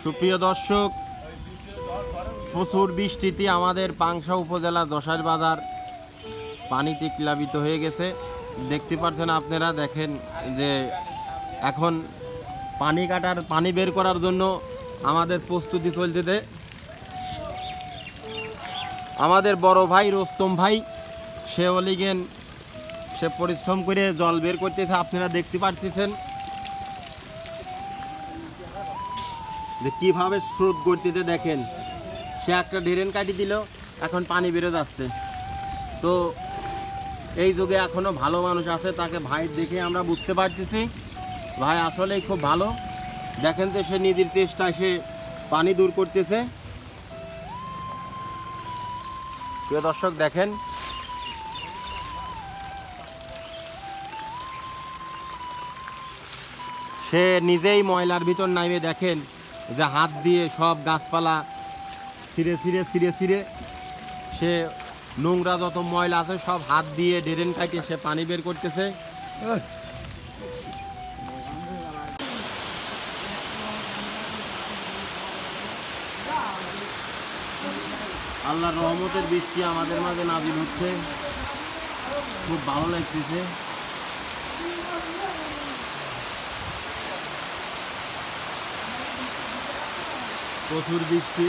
সুপ্রিয় দর্শক, প্রচুর বৃষ্টিতে আমাদের পাংশা উপজেলা যশার বাজার পানিতে প্লাবিত হয়ে গেছে। দেখতে পাচ্ছেন আপনারা, দেখেন যে এখন পানি বের করার জন্য আমাদের প্রস্তুতি চলতেছে। আমাদের বড় ভাই রোস্তম ভাই সে পরিশ্রম করে জল বের করতেছে। আপনারা দেখতে পাচ্ছেন যে কিভাবে স্রোত গড়তেছে। দেখেন, সে একটা ড্রেন কাটি দিল, এখন পানি বেরো যাচ্ছে। তো এই যুগে এখনো ভালো মানুষ আছে, তাকে ভাই দেখে আমরা বুঝতে পারতেছি ভাই আসলেই খুব ভালো। দেখেন তো সে নিজের চেষ্টায় সে পানি দূর করতেছে। প্রিয় দর্শক, দেখেন সে নিজেই ময়লার ভিতর নামে, দেখেন যে হাত দিয়ে সব গাছপালা ছিঁড়ে সে নোংরা যত ময়লা আছে সব হাত দিয়ে ড্রেন কাটিয়ে সে পানি বের করতেছে। আল্লাহর রহমতের বৃষ্টি আমাদের মাঝে নাজিল হচ্ছে, খুব ভালো লাগতেছে। প্রচুর বৃষ্টি।